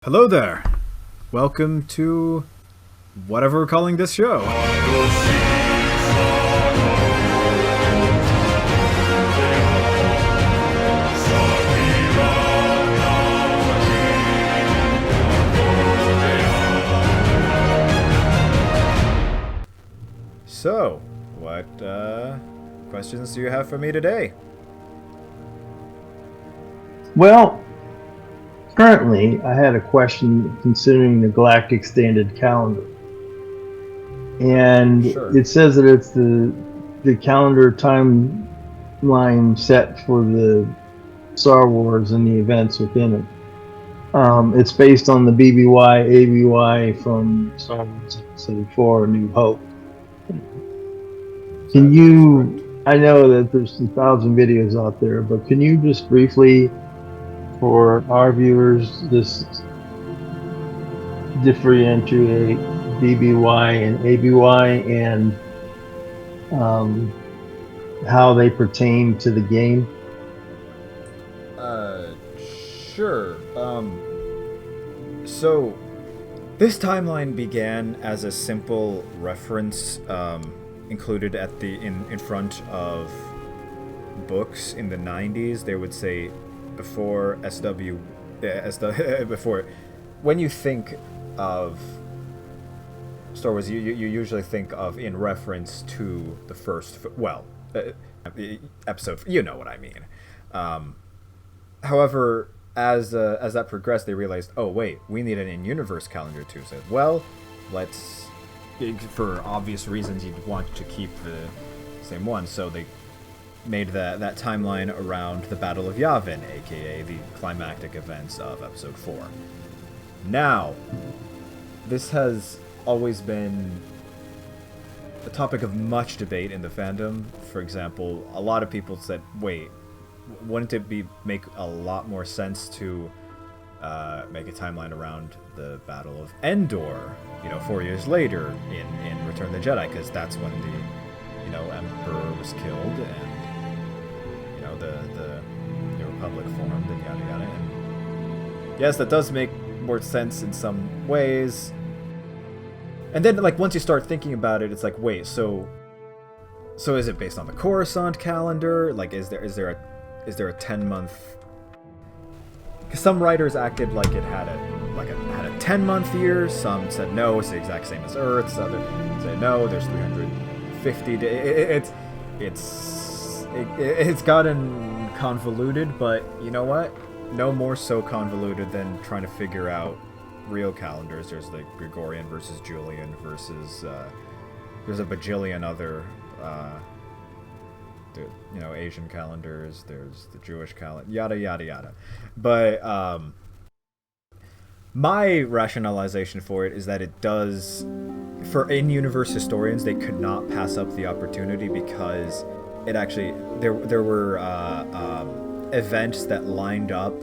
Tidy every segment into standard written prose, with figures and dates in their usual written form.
Hello there. Welcome to whatever we're calling this show. So, what questions do you have for me today? Well, currently, I had a question considering the Galactic Standard Calendar, and Sure. it says that it's the calendar timeline set for the Star Wars and the events within it. It's based on the BBY, ABY from Star Wars Episode 4, A New Hope. Can That is correct. you? I know that there's 1,000 videos out there, but can you just briefly, for our viewers, just differentiate BBY and ABY and um, how they pertain to the game? Uh, sure. So this timeline began as a simple reference included at the in front of books in the 90s. They would say before before when you think of Star Wars, you usually think of in reference to the first episode. You know what I mean. Um, However, as that progressed, they realized, oh wait, we need an in-universe calendar too. So, well, let's, for obvious reasons, you'd want to keep the same one. So they made that timeline around the Battle of Yavin, aka the climactic events of Episode 4. Now, this has always been a topic of much debate in the fandom. For example, a lot of people said, wait, wouldn't it make a lot more sense to make a timeline around the Battle of Endor, 4 years later in Return of the Jedi, because that's when the Emperor was killed and the New Republic formed and yada yada. And yes, that does make more sense in some ways. And then, like, once you start thinking about it, it's like, wait, so is it based on the Coruscant calendar? Like, is there a 10-month? Because some writers acted like it had a 10-month year. Some said no, it's the exact same as Earth. Others said no, there's 350 days. It's gotten convoluted, but you know what? No more so convoluted than trying to figure out real calendars. There's like Gregorian versus Julian versus there's a bajillion other Asian calendars. There's the Jewish calendar, yada yada yada. But my rationalization for it is that it does, for in-universe historians, they could not pass up the opportunity because it actually there were events that lined up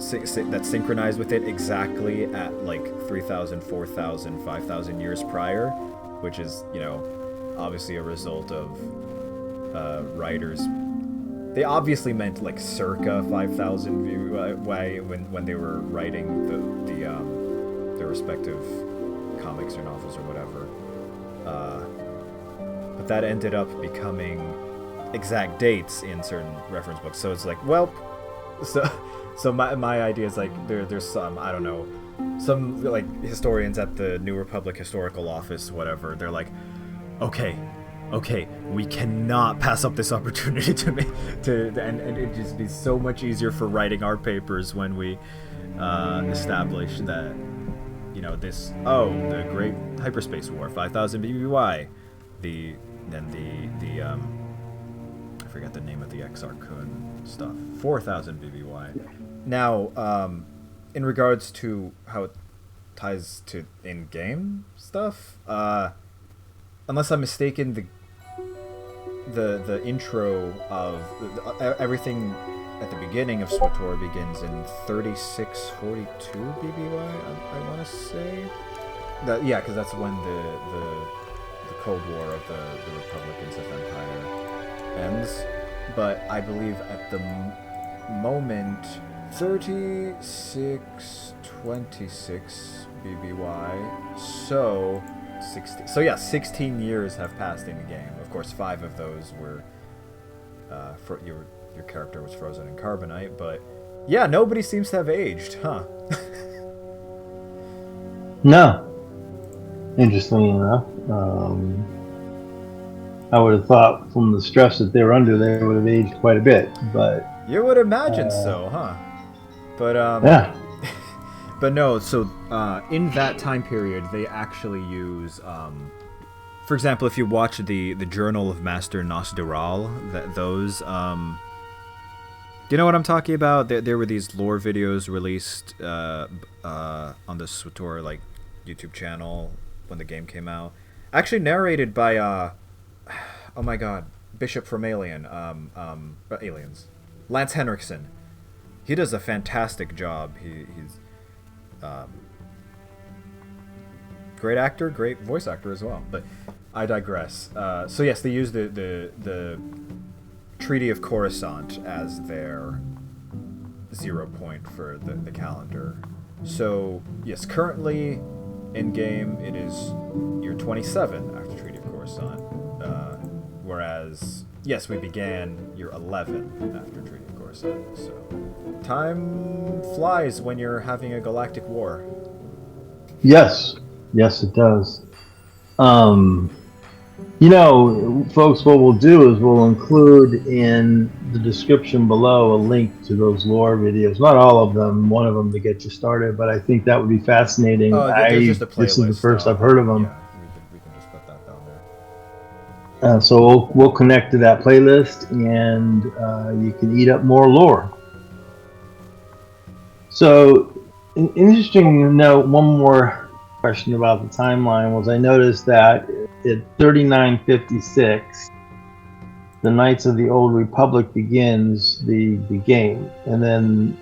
that synchronized with it exactly at like 3,000, 4,000, 5,000 years prior, which is, obviously a result of writers. They obviously meant like circa 5,000 when they were writing their respective comics or novels or whatever. But that ended up becoming exact dates in certain reference books. So it's like, well, so my idea is like there's some, I don't know, some like historians at the New Republic Historical Office, whatever. They're like, okay, we cannot pass up this opportunity and it'd just be so much easier for writing our papers when we establish that the Great Hyperspace War, 5,000 BBY, the I forget the name of the Exarchon stuff, 4,000 BBY. Now, in regards to how it ties to in-game stuff, unless I'm mistaken, the intro of everything at the beginning of SWTOR begins in 3642 BBY. I want to say that, yeah, because that's when the Cold War of the Republic and Sith Empire ends. But I believe at the moment 3626 BBY. So 16. So yeah, 16 years have passed in the game. Of course, 5 of those were your character was frozen in carbonite, but yeah, nobody seems to have aged, huh? No. Interestingly enough, I would have thought from the stress that they were under, they would have aged quite a bit. But You would imagine so, huh? But yeah, but no. So in that time period, they actually use, for example, if you watch the Journal of Master Nosdural, those. Do you know what I'm talking about? There were these lore videos released on the SWTOR like YouTube channel when the game came out. Actually narrated by oh my god, Bishop from Aliens, Lance Henriksen. He does a fantastic job. He's great actor, great voice actor as well. But I digress. So yes, they use the Treaty of Coruscant as their 0 point for the calendar. So yes, currently in game it is year 27 after Treaty of Coruscant, whereas yes, we began year 11 after Treaty of Coruscant. So time flies when you're having a galactic war. yes, it does. Folks, what we'll do is we'll include in the description below a link to those lore videos. Not all of them, one of them to get you started, but I think that would be fascinating. There's just a playlist. This is the first I've heard of them. Yeah, we can just put that down there. So we'll connect to that playlist, and you can eat up more lore. So, interesting to note, one more question about the timeline was I noticed that at 3956, the Knights of the Old Republic begins the game, and then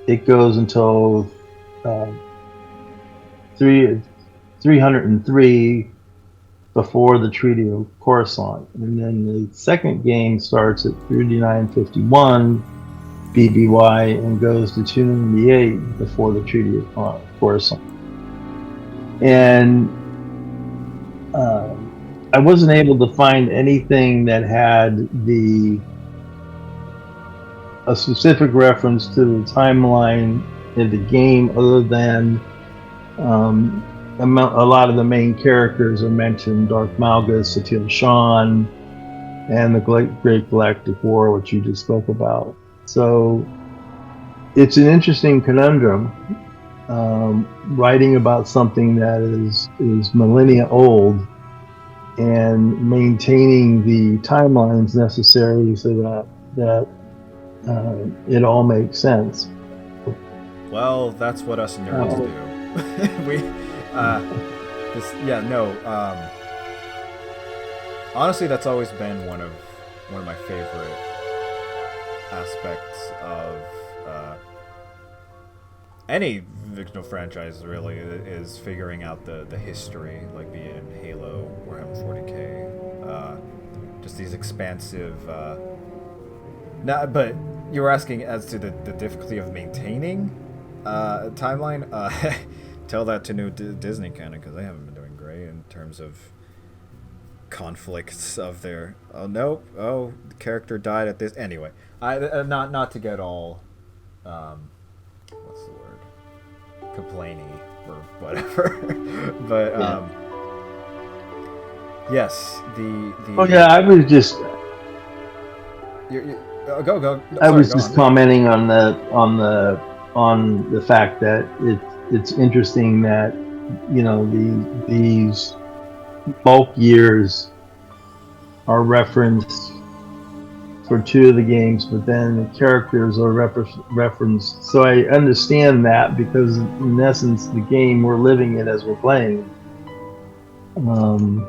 it goes until 303 before the Treaty of Coruscant, and then the second game starts at 3951 BBY and goes to 298 before the Treaty of Coruscant. And I wasn't able to find anything that had a specific reference to the timeline in the game, other than a lot of the main characters are mentioned: Darth Malgus, Satil Shan, and the Great Galactic War, which you just spoke about. So it's an interesting conundrum, writing about something that is millennia old and maintaining the timelines necessary so that it all makes sense. Well, that's what us nerds do. Honestly, that's always been one of my favorite aspects of any fictional franchise, really, is figuring out the history, like be it in Halo, Warhammer 40k, just these expansive. But you were asking as to the difficulty of maintaining a timeline. Tell that to new Disney canon, because they haven't been doing great in terms of conflicts of their. Oh no! Oh, the character died at this. Anyway, not to get all. What's the word? Complainy or whatever. But yes, the. Oh yeah, I was just. Go. No, I was just commenting on the fact that it's interesting that these bulk years are referenced for 2 of the games, but then the characters are referenced. So I understand that, because in essence the game, we're living it as we're playing, and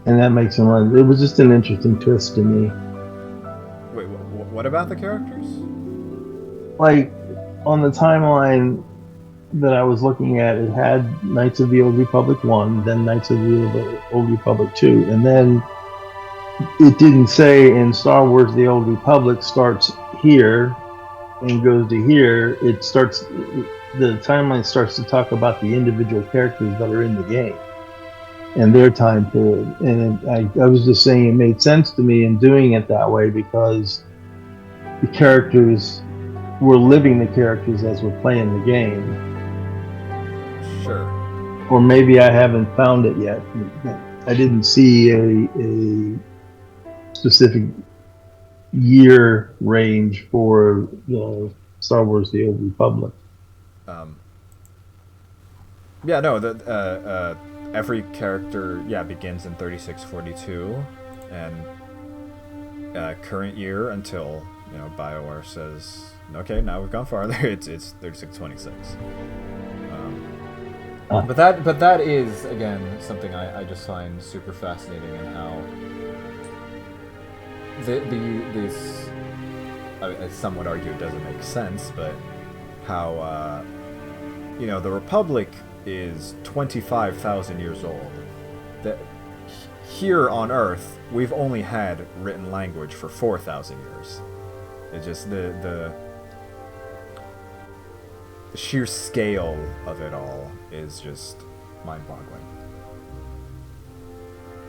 that makes it was just an interesting twist to me. Wait, what about the characters? Like, on the timeline that I was looking at, it had Knights of the Old Republic 1, then Knights of the Old Republic 2, and then it didn't say in Star Wars The Old Republic starts here, and goes to here, it starts, the timeline starts to talk about the individual characters that are in the game and their time period. And I was just saying it made sense to me in doing it that way because the characters, we're living the characters as we're playing the game. Sure. Or maybe I haven't found it yet. I didn't see a specific year range for Star Wars: The Old Republic. Yeah, no, every character, begins in 3642, and current year until, BioWare says, okay, now we've gone farther, it's 3626. But that is, again, something I just find super fascinating in how this, I mean, some would argue it doesn't make sense, but how, the Republic is 25,000 years old. That here on Earth, we've only had written language for 4,000 years. It's just the sheer scale of it all is just mind-boggling.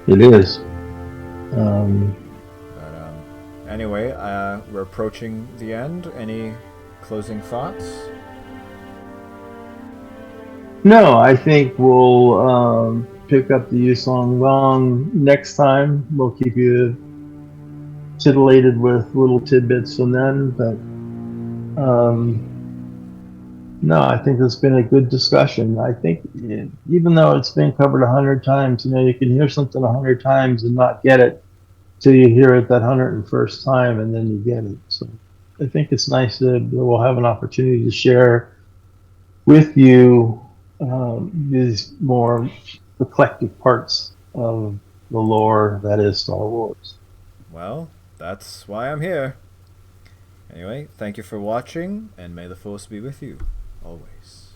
It is. Anyway, we're approaching the end. Any closing thoughts? No, I think we'll pick up the Yusong Long next time. We'll keep you titillated with little tidbits from then. But no, I think it's been a good discussion. I think even though it's been covered 100 times, you can hear something 100 times and not get it till you hear it that 101st time, and then you get it. So I think it's nice that we'll have an opportunity to share with you these more eclectic parts of the lore that is Star Wars. Well, that's why I'm here. Anyway, thank you for watching, and may the Force be with you always.